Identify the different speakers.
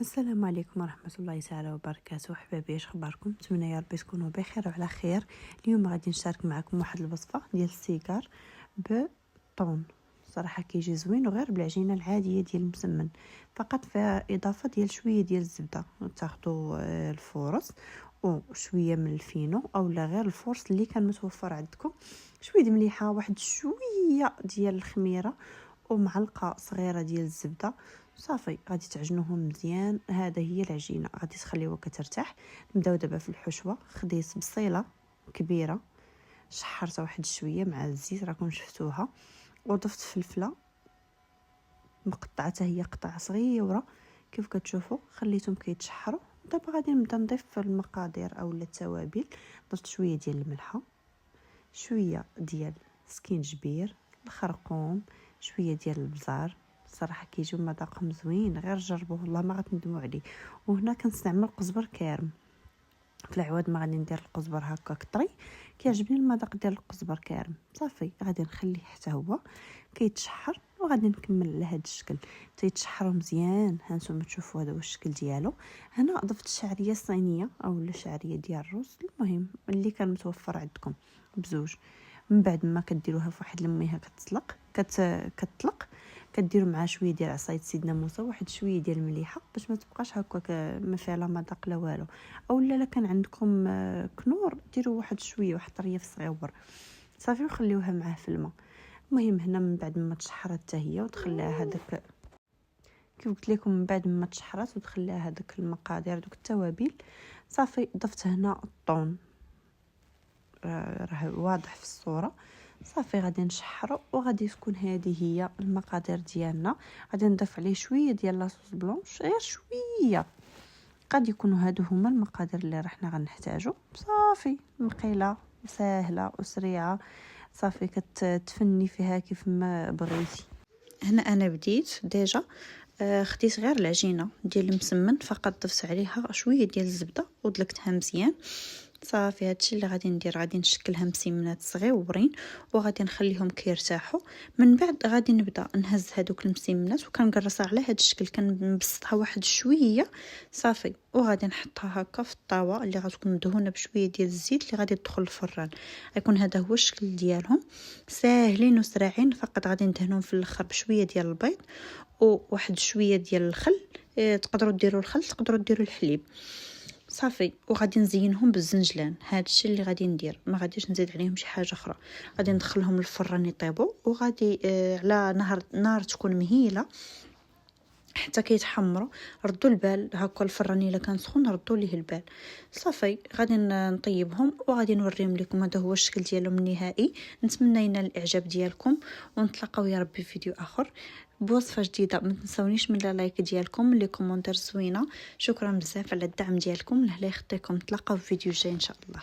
Speaker 1: السلام عليكم ورحمة الله تعالى وبركاته. حبابي، اش اخباركم؟ نتمنى يا ربي تكونوا بخير وعلى خير. اليوم غادي نشارك معكم واحد الوصفه ديال السيكار بالطون. صراحه كيجي زوين وغير بالعجينه العاديه ديال المسمن، فقط فيها اضافه ديال شويه ديال الزبده. تاخذوا الفورص وشويه من الفينو اولا غير الفورص اللي كان متوفر عندكم، شويه د مليحه، واحد شويه ديال الخميره ومعلقه صغيره ديال الزبده. صافي غادي تعجنوهم مزيان. هذا هي العجينه، غادي تخليوها كترتاح. نبداو دابا في الحشوه. خديت بصيله كبيره شحرتها واحد شويه مع الزيت، راكم شفتوها، وضفت فلفله مقطعتها هي قطع صغيره كيف كتشوفوا، خليتهم كيتشحروا. دابا غادي نبدا نضيف المقادير اولا التوابل. ضفت شويه ديال الملحه، شويه ديال سكينجبير، الخرقوم، شويه ديال البزار. صراحه كيجيو مذاقهم زوين، غير جربوه والله ما غتندموا عليه. وهنا كنستعمل قزبر كارم، في العواد ما غادي ندير القزبر هكاك طري، كيعجبني المذاق ديال القزبر كارم. صافي غادي نخليه حتى هو كيتشحر وغادي نكمل على هذا الشكل تيتشحروا مزيان. ها نتوما تشوفوا هذا هو الشكل ديالو. هنا ضفت شعريه صينيه اولا شعريه ديال الرز، المهم اللي كان متوفر عندكم بزوج. من بعد ما كديروها في واحد الميها كتطلق، كديروا معها شويه ديال عصايه سيدنا موسى، واحد شويه ديال المليحه باش ما تبقاش هكاك ما فيها لا مذاق لا والو. اولا لا كان عندكم كنور ديروا واحد شويه، واحد طريف صغيور. صافي وخليوها معاه في الماء. المهم هنا من بعد ما تشحرت حتى هي وتخليها هذاك كيف قلت لكم، من بعد ما تشحرات وتخليها هذاك المقادير دوك التوابل. صافي ضفت هنا الطون، راه واضح في الصوره. صافي غادي نشحرو وغادي تكون هذه هي المقادير ديالنا. غادي نضيف عليه شويه ديال لاصوص بلونش، غير شويه. قد يكونوا هادو هما المقادير اللي راحنا غنحتاجو. صافي مقيله سهله وسريعه. صافي كتفني فيها كيف ما بغيتي. هنا انا بديت ديجا خديت غير العجينه ديال المسمن فقط، ضفت عليها شويه ديال الزبده ودلكتها مزيان. صافي هادشي اللي غادي ندير، غادي نشكلها مسمنات صغيورين وغادي نخليهم كيرتاحوا. من بعد غادي نبدا نهز هذوك المسمنات وكنقرصها على هذا الشكل، كنبسطها واحد شويه. صافي وغادي نحطها هكا في الطاوه اللي غتكون مدهونه بشويه ديال الزيت اللي غادي تدخل الفران. غيكون هذا هو الشكل ديالهم، ساهلين وسريعين. فقط غادي ندهنهم في الاخر بشويه ديال البيض وواحد شويه ديال الخل. تقدروا ديروا الخل، تقدروا ديروا الحليب. صافي وغادي نزينهم بالزنجلان. هذا الشيء اللي غادي ندير، ما غاديش نزيد عليهم شي حاجه اخرى. غادي ندخلهم للفران يطيبوا، وغادي على نار تكون مهيله حتى كيتحمروا. ردوا البال هكا الفران الا كان سخون، ردوا ليه البال. صافي غادي نطيبهم وغادي نوريهم لكم. هذا هو الشكل ديالهم النهائي. نتمنى ينال الاعجاب ديالكم، ونتلاقاو يا ربي في فيديو اخر بوصفه جديده. ما تنسونيش من لايك ديالكم، من لي كومونتير زوينه. شكرا بزاف على الدعم ديالكم، الله يخطيكم. نتلاقاو في فيديو جاي ان شاء الله.